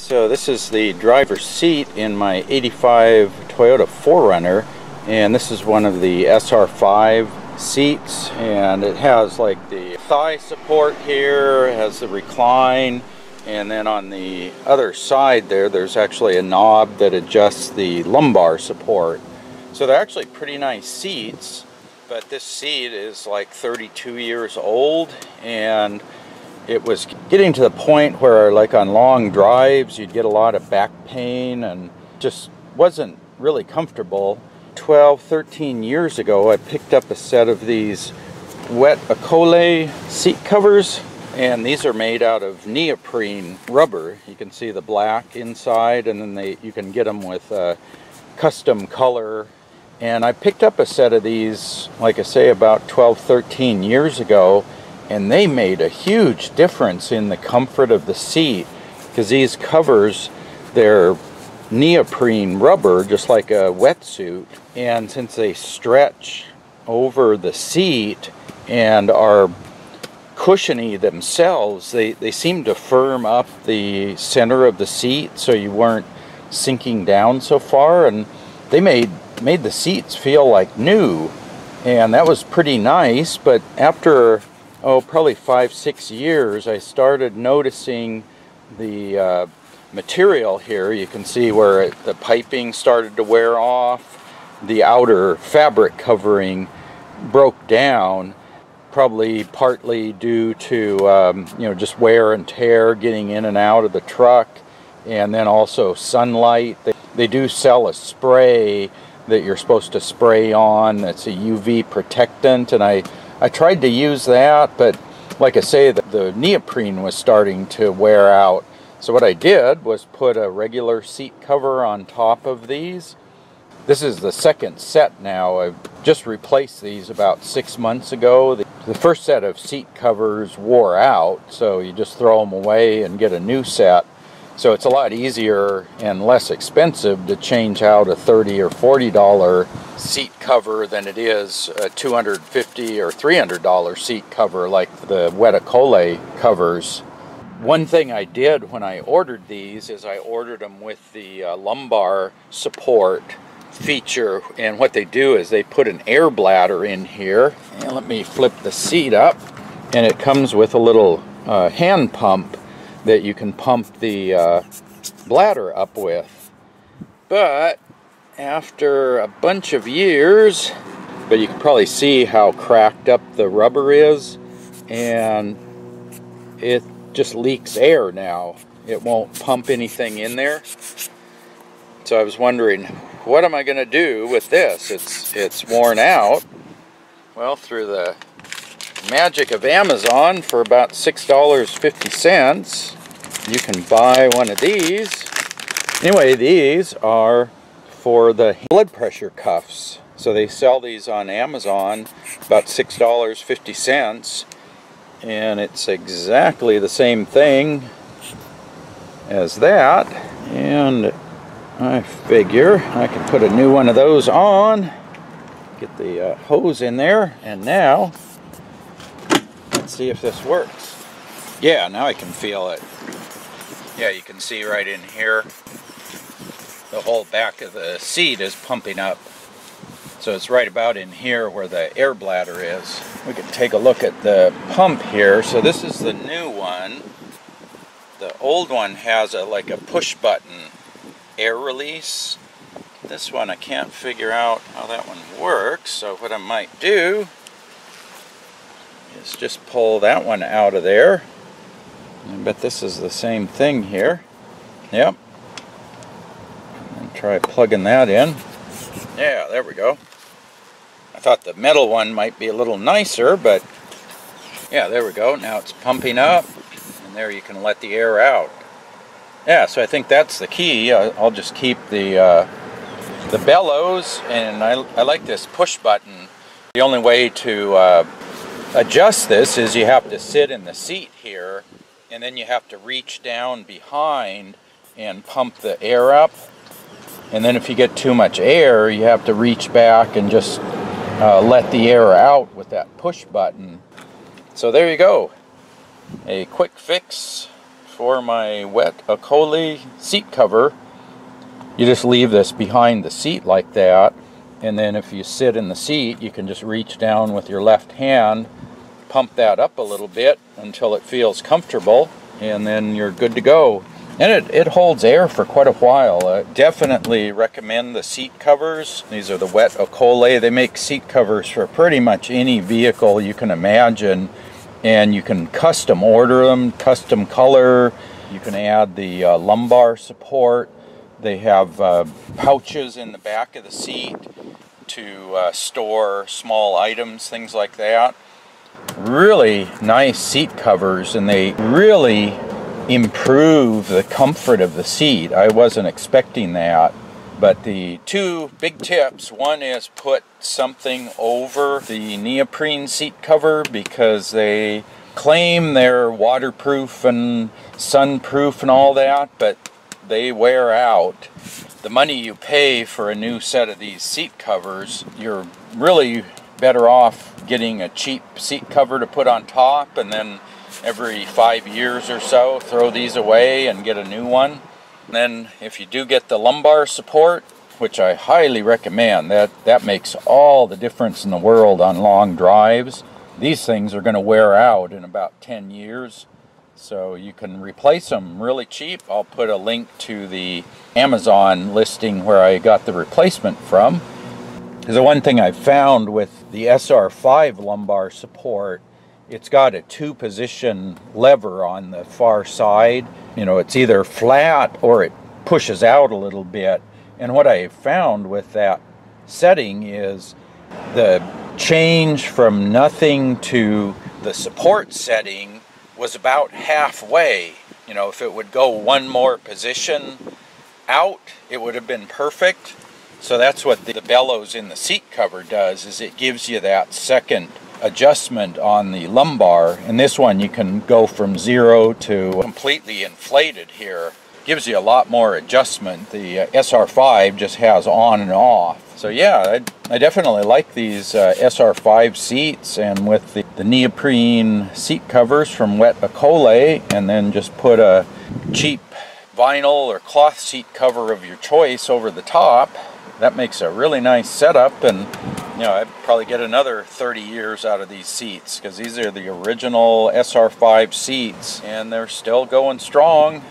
So this is the driver's seat in my 85 Toyota 4Runner, and this is one of the Sr5 seats, and it has like the thigh support here, it has the recline, and then on the other side there's actually a knob that adjusts the lumbar support. So they're actually pretty nice seats, but this seat is like 32 years old, and it was getting to the point where, like on long drives, you'd get a lot of back pain and just wasn't really comfortable. 12, 13 years ago, I picked up a set of these Wet Okole seat covers, and these are made out of neoprene rubber. You can see the black inside, and then you can get them with a custom color. And I picked up a set of these, like I say, about 12, 13 years ago, and they made a huge difference in the comfort of the seat, because these covers, they're neoprene rubber, just like a wetsuit, and since they stretch over the seat and are cushiony themselves, they seem to firm up the center of the seat so you weren't sinking down so far, and they made the seats feel like new, and that was pretty nice. But after probably 5-6 years, I started noticing the material here. You can see where the piping started to wear off. The outer fabric covering broke down, probably partly due to just wear and tear getting in and out of the truck, and then also sunlight. They do sell a spray that you're supposed to spray on. It's a UV protectant, and I tried to use that, but like I say, the neoprene was starting to wear out. So what I did was put a regular seat cover on top of these. This is the second set now. I've just replaced these about 6 months ago. The first set of seat covers wore out, so you just throw them away and get a new set. So it's a lot easier and less expensive to change out a $30 or $40 seat cover than it is a $250 or $300 seat cover like the Wet Okole covers. One thing I did when I ordered these is I ordered them with the lumbar support feature, and what they do is they put an air bladder in here, and let me flip the seat up, and it comes with a little hand pump that you can pump the bladder up with. But after a bunch of years, but you can probably see how cracked up the rubber is, and it just leaks air now. It won't pump anything in there. So I was wondering, what am I going to do with this? It's worn out. Well, through the magic of Amazon, for about $6.50, you can buy one of these. Anyway, these are for the blood pressure cuffs. So they sell these on Amazon, about $6.50, and it's exactly the same thing as that. And I figure I can put a new one of those on, get the hose in there, and now let's see if this works. Yeah, now I can feel it. Yeah, you can see right in here, the whole back of the seat is pumping up. So it's right about in here where the air bladder is. We can take a look at the pump here. So this is the new one. The old one has like a push button air release. This one I can't figure out how that one works. So what I might do is just pull that one out of there. I bet this is the same thing here. Yep. And try plugging that in. Yeah, there we go. I thought the metal one might be a little nicer, but yeah, there we go. Now it's pumping up, and there you can let the air out. Yeah, so I think that's the key. I'll just keep the bellows, and I like this push button. The only way to adjust this is you have to sit in the seat here, and then you have to reach down behind and pump the air up. And then if you get too much air, you have to reach back and just let the air out with that push button. So there you go. A quick fix for my Wet Okole seat cover. You just leave this behind the seat like that, and then if you sit in the seat, you can just reach down with your left hand, pump that up a little bit until it feels comfortable, and then you're good to go. And it holds air for quite a while. I definitely recommend the seat covers. These are the Wet Okole. They make seat covers for pretty much any vehicle you can imagine, and you can custom order them, custom color. You can add the lumbar support. They have pouches in the back of the seat to store small items, things like that. Really nice seat covers, and they really improve the comfort of the seat. I wasn't expecting that, but the two big tips: one is put something over the neoprene seat cover, because they claim they're waterproof and sunproof and all that, but they wear out. The money you pay for a new set of these seat covers, you're really better off getting a cheap seat cover to put on top, and then every 5 years or so throw these away and get a new one. And then if you do get the lumbar support, which I highly recommend, that makes all the difference in the world on long drives. These things are going to wear out in about 10 years. So you can replace them really cheap. I'll put a link to the Amazon listing where I got the replacement from. Because the one thing I found with the Sr5 lumbar support, it's got a 2-position lever on the far side. You know, it's either flat or it pushes out a little bit. And what I found with that setting is the change from nothing to the support setting was about halfway. You know, if it would go one more position out, it would have been perfect. So that's what the bellows in the seat cover does, is it gives you that second adjustment on the lumbar. And this one you can go from 0 to completely inflated here. Gives you a lot more adjustment. The Sr5 just has on and off. So yeah, I definitely like these Sr5 seats, and with the neoprene seat covers from Wet Okole, and then just put a cheap vinyl or cloth seat cover of your choice over the top. That makes a really nice setup, and you know, I'd probably get another 30 years out of these seats, because these are the original Sr5 seats and they're still going strong.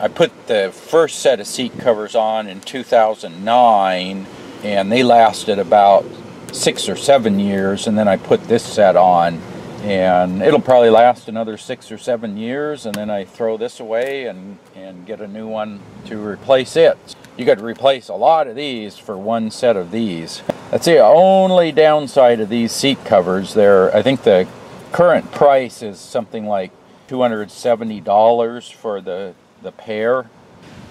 I put the first set of seat covers on in 2009, and they lasted about 6 or 7 years, and then I put this set on, and it'll probably last another 6 or 7 years, and then I throw this away and get a new one to replace it. You got to replace a lot of these for one set of these. That's the only downside of these seat covers. I think the current price is something like $270 for the pair.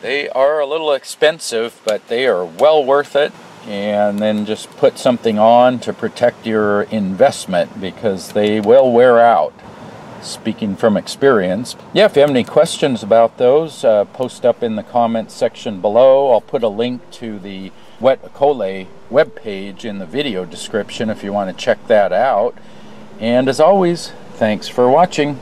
They are a little expensive, but they are well worth it. And then just put something on to protect your investment, because they will wear out. Speaking from experience. Yeah, if you have any questions about those, post up in the comments section below. I'll put a link to the Wet Okole webpage in the video description if you want to check that out. And as always, thanks for watching.